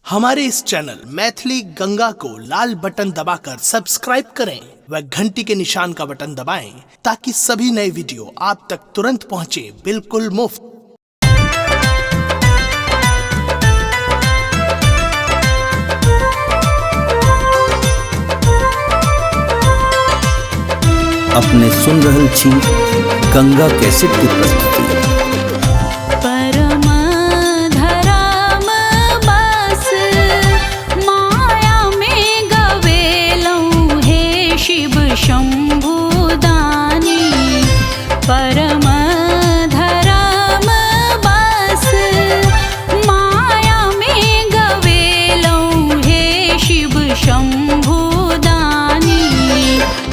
हमारे इस चैनल मैथिली गंगा को लाल बटन दबाकर सब्सक्राइब करें व घंटी के निशान का बटन दबाएं ताकि सभी नए वीडियो आप तक तुरंत पहुंचे बिल्कुल मुफ्त। अपने सुन रहल छी गंगा कैसेट की प्रस्तुति।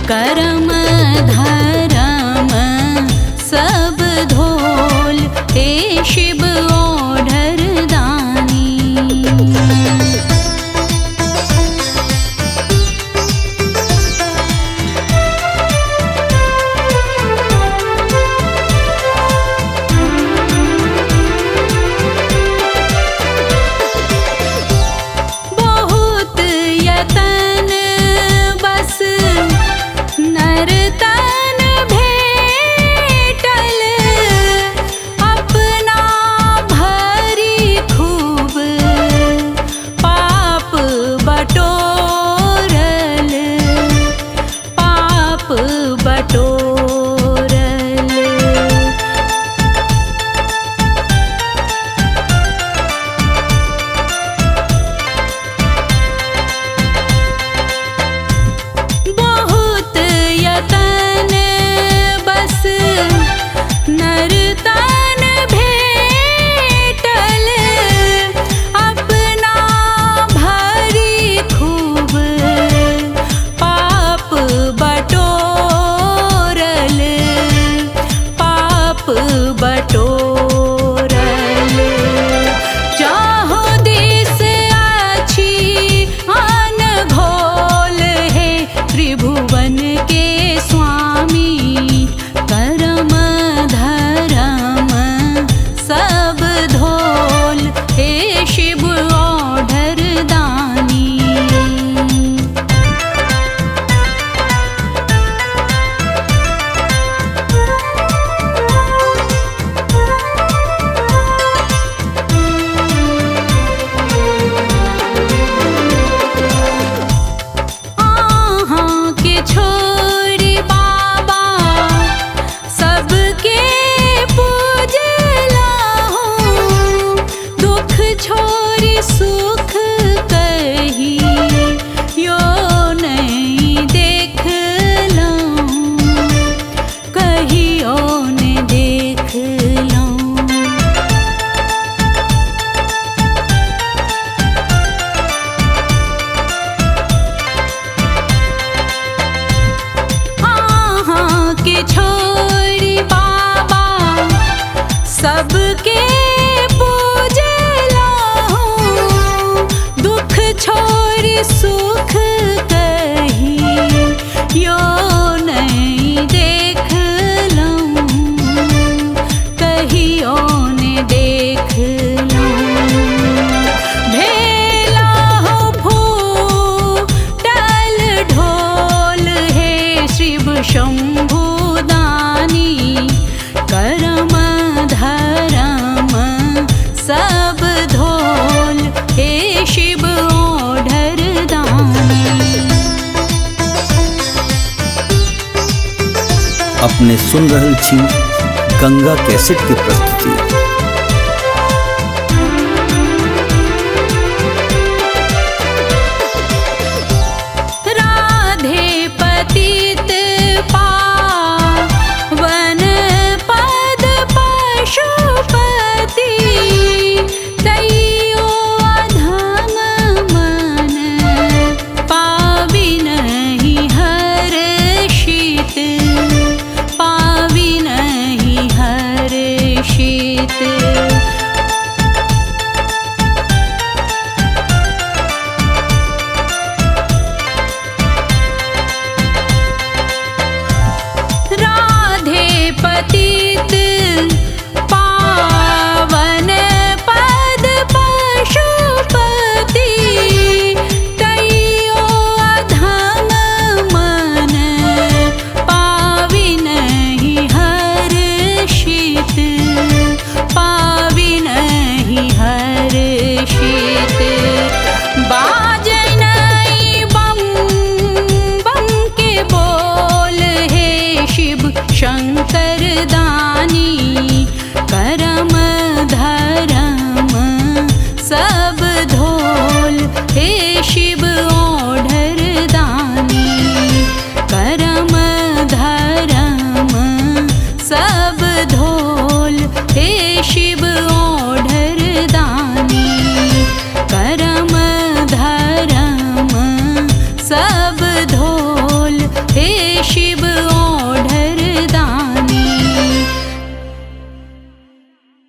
करम धरम सब धोल हे शिव ओढ़र दानी। बहुत यतन बस नर्तन भेटल अपना भरी खूब पाप बटोरल पाप बटोरल। बहुत यतन बस नर्तन भेटल अपना भरी खूब पाप बटोरल पाप बटोरल। जाहो देश अछि आन घोल हे त्रिभुवन के स्वामी। करम धरम सब धोल हे शिव ओढ़र दानी। आहाँ के छोरी बाबा सबके पूजला हूँ। दुख छोरी सुख कही यो नहीं देखलूँ कहियो ने देखलूँ। आहाँ के छोरी बाबा सबके पूजला हूँ। दुख छोरी सुख कही यो नहीं देखलूँ कहियो ने देखलूँ। भेला हो फूटल ढोल हे शिव शंभु दानी। करम धरम सब धोल हे शिव ओढ़र दानी। अपने सुन रहल छी गंगा कैसेट की प्रस्तुति। राधे पतित पावन पद पशुपति। तैयो अधम मन पावि नहीं हर्षित पावि नहीं हर्षित। हर्षित बाजनई बम बम के बोल हे शिव शंकर दानी करम धरम सब धोल हे शिव